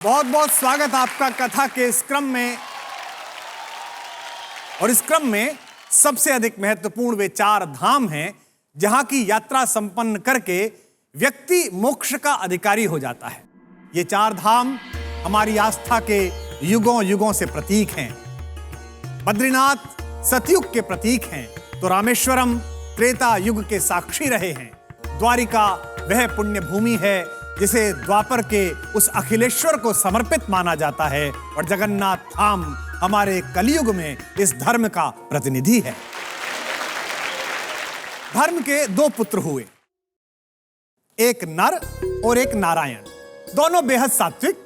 बहुत बहुत स्वागत आपका कथा के इस क्रम में। और इस क्रम में सबसे अधिक महत्वपूर्ण वे 4 धाम हैं जहां की यात्रा संपन्न करके व्यक्ति मोक्ष का अधिकारी हो जाता है। ये 4 धाम हमारी आस्था के युगों युगों से प्रतीक हैं। बद्रीनाथ सतयुग के प्रतीक हैं तो रामेश्वरम त्रेता युग के साक्षी रहे हैं। द्वारिका वह पुण्य भूमि है जिसे द्वापर के उस अखिलेश्वर को समर्पित माना जाता है और जगन्नाथ धाम हमारे कलयुग में इस धर्म का प्रतिनिधि है। धर्म के 2 पुत्र हुए, एक नर और एक नारायण। दोनों बेहद सात्विक,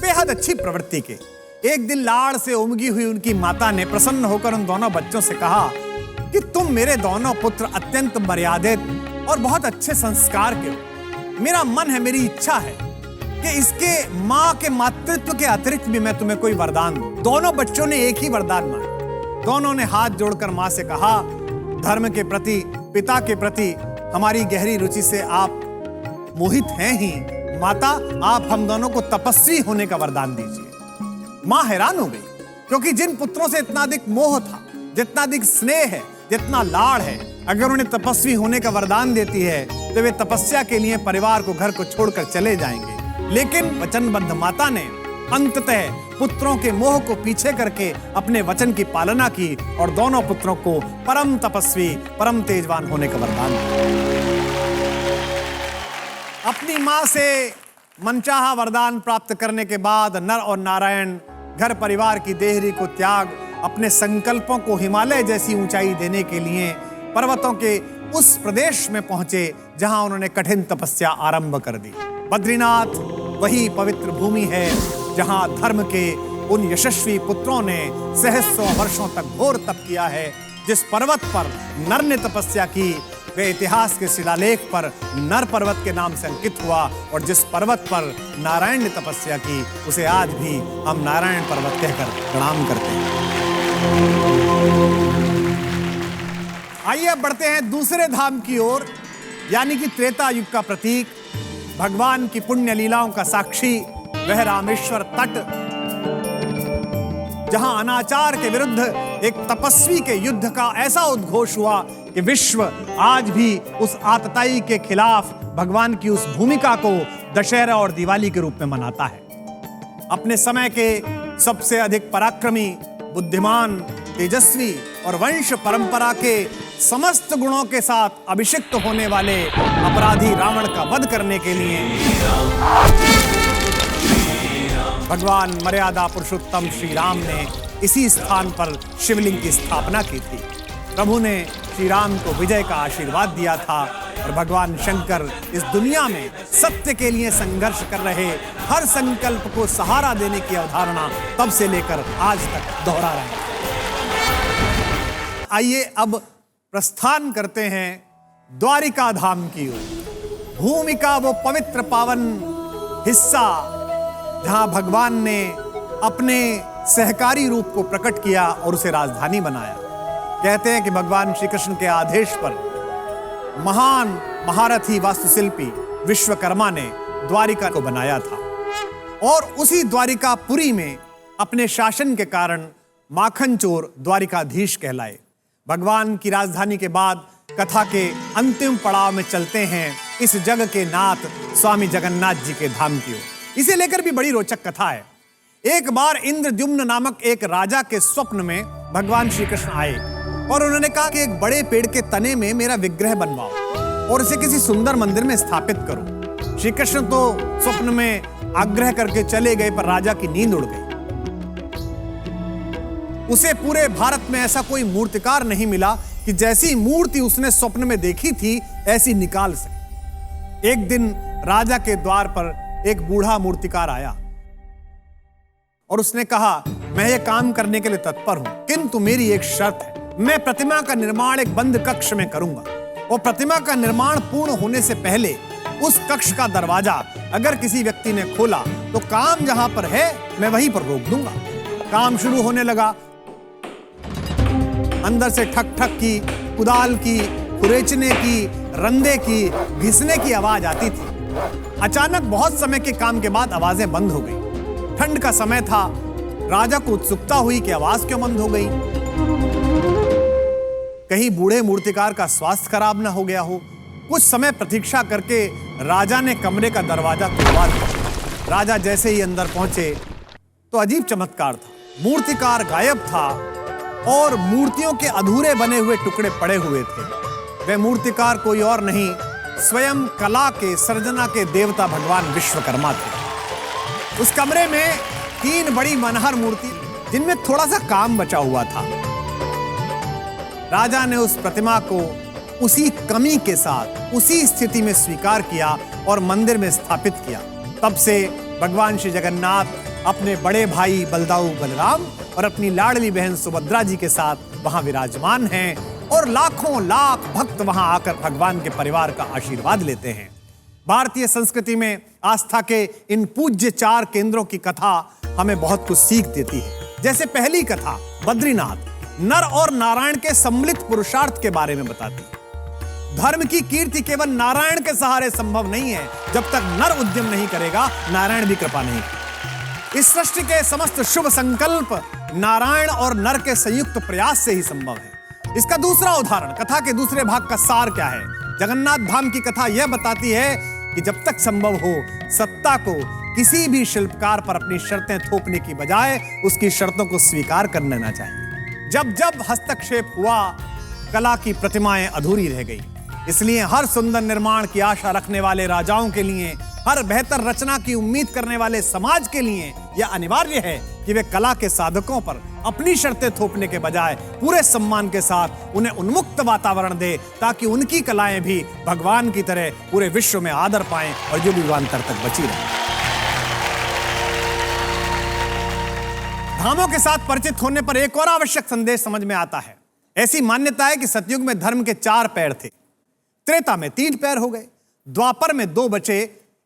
बेहद अच्छी प्रवृत्ति के। एक दिन लाड़ से उमगी हुई उनकी माता ने प्रसन्न होकर उन दोनों बच्चों से कहा कि तुम मेरे दोनों पुत्र अत्यंत मर्यादित और बहुत अच्छे संस्कार के हो। मेरा मन है, मेरी इच्छा है कि इसके मां के मातृत्व के अतिरिक्त भी मैं तुम्हें कोई वरदान दूं। दोनों बच्चों ने एक ही वरदान मांगा। दोनों ने हाथ जोड़कर मां से कहा, धर्म के प्रति, पिता के प्रति हमारी गहरी रुचि से आप मोहित हैं ही। माता, आप हम दोनों को तपस्वी होने का वरदान दीजिए। मां हैरान हो गई क्योंकि जिन पुत्रों से इतना अधिक मोह था, जितना अधिक स्नेह है, जितना लाड़ है, अगर उन्हें तपस्वी होने का वरदान देती है तो वे तपस्या के लिए परिवार को, घर को छोड़कर चले जाएंगे। लेकिन वचनबद्ध माता ने अंततः पुत्रों के मोह को पीछे करके अपने वचन की पालना की और दोनों पुत्रों को परम तपस्वी, परम तेजवान होने का वरदान दिया। अपनी मां से मनचाहा वरदान प्राप्त करने के बाद नर और नारायण घर परिवार की देहरी को त्याग अपने संकल्पों को हिमालय जैसी ऊंचाई देने के लिए पर्वतों के उस प्रदेश में पहुंचे जहां उन्होंने कठिन तपस्या आरंभ कर दी। बद्रीनाथ वही पवित्र भूमि है जहां धर्म के उन यशस्वी पुत्रों ने सहस्रों वर्षों तक घोर तप किया है। जिस पर्वत पर नर ने तपस्या की वे इतिहास के शिलालेख पर नर पर्वत के नाम से अंकित हुआ और जिस पर्वत पर नारायण ने तपस्या की उसे आज भी हम नारायण पर्वत कहकर प्रणाम करते हैं। आइए अब बढ़ते हैं दूसरे धाम की ओर, यानी कि त्रेता युग का प्रतीक, भगवान की पुण्य लीलाओं का साक्षी वह रामेश्वर तट, जहां अनाचार के विरुद्ध एक तपस्वी के युद्ध का ऐसा उद्घोष हुआ कि विश्व आज भी उस आतताई के खिलाफ भगवान की उस भूमिका को दशहरा और दिवाली के रूप में मनाता है। अपने समय के सबसे अधिक पराक्रमी, बुद्धिमान, तेजस्वी और वंश परंपरा के समस्त गुणों के साथ अभिषिक्त होने वाले अपराधी रावण का वध करने के लिए भगवान मर्यादा पुरुषोत्तम श्री राम ने इसी स्थान पर शिवलिंग की स्थापना की थी। प्रभु ने श्री राम को विजय का आशीर्वाद दिया था और भगवान शंकर इस दुनिया में सत्य के लिए संघर्ष कर रहे हर संकल्प को सहारा देने की अवधारणा तब से लेकर आज तक दोहरा रहे हैं। आइए अब प्रस्थान करते हैं द्वारिका धाम की ओर। भूमि का वो पवित्र पावन हिस्सा जहां भगवान ने अपने सहकारी रूप को प्रकट किया और उसे राजधानी बनाया। कहते हैं कि भगवान श्री कृष्ण के आदेश पर महान महारथी वास्तुशिल्पी विश्वकर्मा ने द्वारिका को बनाया था और उसी द्वारिकापुरी में अपने शासन के कारण माखन चोर द्वारिकाधीश कहलाए। भगवान की राजधानी के बाद कथा के अंतिम पड़ाव में चलते हैं इस जग के नाथ स्वामी जगन्नाथ जी के धाम की ओर। इसे लेकर भी बड़ी रोचक कथा है। एक बार इंद्रद्युम्न नामक एक राजा के स्वप्न में भगवान श्री कृष्ण आए और उन्होंने कहा कि एक बड़े पेड़ के तने में मेरा विग्रह बनवाओ और इसे किसी सुंदर मंदिर में स्थापित करो। श्री कृष्ण तो स्वप्न में आग्रह करके चले गए पर राजा की नींद उड़ गई। उसे पूरे भारत में ऐसा कोई मूर्तिकार नहीं मिला कि जैसी मूर्ति उसने स्वप्न में देखी थी ऐसी निकाल सके। एक दिन राजा के द्वार पर एक बूढ़ा मूर्तिकार आया और उसने कहा, मैं ये काम करने के लिए तत्पर हूं, किंतु मेरी एक शर्त है। मैं प्रतिमा का निर्माण एक बंद कक्ष में करूंगा और प्रतिमा का निर्माण पूर्ण होने से पहले उस कक्ष का दरवाजा अगर किसी व्यक्ति ने खोला तो काम जहां पर है मैं वहीं पर रोक दूंगा। काम शुरू होने लगा। अंदर से ठक ठक की, कुदाल की, खुरेचने की, रंदे की, घिसने की आवाज आती थी। अचानक बहुत समय के काम के बाद आवाजें बंद हो गई। ठंड का समय था। राजा को उत्सुकता हुई कि आवाज क्यों बंद हो गई। कहीं बूढ़े मूर्तिकार का स्वास्थ्य खराब ना हो गया हो। कुछ समय प्रतीक्षा करके राजा ने कमरे का दरवाजा खुलवा दिया। राजा जैसे ही अंदर पहुंचे तो अजीब चमत्कार था। मूर्तिकार गायब था और मूर्तियों के अधूरे बने हुए टुकड़े पड़े हुए थे। वह मूर्तिकार कोई और नहीं, स्वयं कला के सर्जना के देवता भगवान विश्वकर्मा थे। उस कमरे में 3 बड़ी मनहर मूर्ति, जिनमें थोड़ा सा काम बचा हुआ था। राजा ने उस प्रतिमा को उसी कमी के साथ उसी स्थिति में स्वीकार किया और मंदिर में स्थापित किया। तब से भगवान श्री जगन्नाथ अपने बड़े भाई बलदाऊ बलराम और अपनी लाडली बहन सुभद्रा जी के साथ वहां विराजमान हैं और लाखों लाख भक्त वहां आकर भगवान के परिवार का आशीर्वाद लेते हैं। भारतीय संस्कृति में आस्था के इन पूज्य 4 केंद्रों की कथा हमें बहुत कुछ सीख देती है। जैसे पहली कथा बद्रीनाथ नर और नारायण के सम्मिलित पुरुषार्थ के बारे में बताती है। धर्म की कीर्ति केवल नारायण के सहारे संभव नहीं है। जब तक नर उद्यम नहीं करेगा, नारायण भी कृपा नहीं करेगा। इस सृष्टि के समस्त शुभ संकल्प नारायण और नर के संयुक्त प्रयास से ही संभव है। इसका दूसरा उदाहरण, कथा के दूसरे भाग का सार क्या है। जगन्नाथ धाम की कथा यह बताती है कि जब तक संभव हो, सत्ता को किसी भी शिल्पकार पर अपनी शर्तें थोपने की बजाय उसकी शर्तों को स्वीकार कर लेना चाहिए। जब जब हस्तक्षेप हुआ, कला की प्रतिमाएं अधूरी रह गई। इसलिए हर सुंदर निर्माण की आशा रखने वाले राजाओं के लिए, हर बेहतर रचना की उम्मीद करने वाले समाज के लिए यह अनिवार्य है कि वे कला के साधकों पर अपनी शर्तें थोपने के बजाय पूरे सम्मान के साथ उन्हें उन्मुक्त वातावरण दे, ताकि उनकी कलाएं भी भगवान की तरह पूरे विश्व में आदर पाएं और युगांतर तक बची रहें। धामों के साथ परिचित होने पर एक और आवश्यक संदेश समझ में आता है। ऐसी मान्यता है कि सतयुग में धर्म के 4 पैर थे, त्रेता में 3 पैर हो गए, द्वापर में 2 बचे,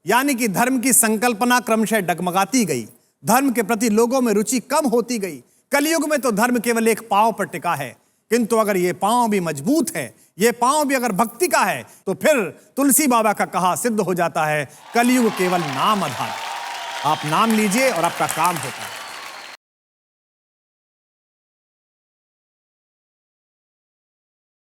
यानी कि धर्म की संकल्पना क्रमशः डगमगाती गई। धर्म के प्रति लोगों में रुचि कम होती गई। कलयुग में तो धर्म केवल एक पांव पर टिका है, किंतु अगर ये पांव भी मजबूत है, ये पांव भी अगर भक्ति का है, तो फिर तुलसी बाबा का कहा सिद्ध हो जाता है, कलयुग केवल नाम आधार। आप नाम लीजिए और आपका काम होता है।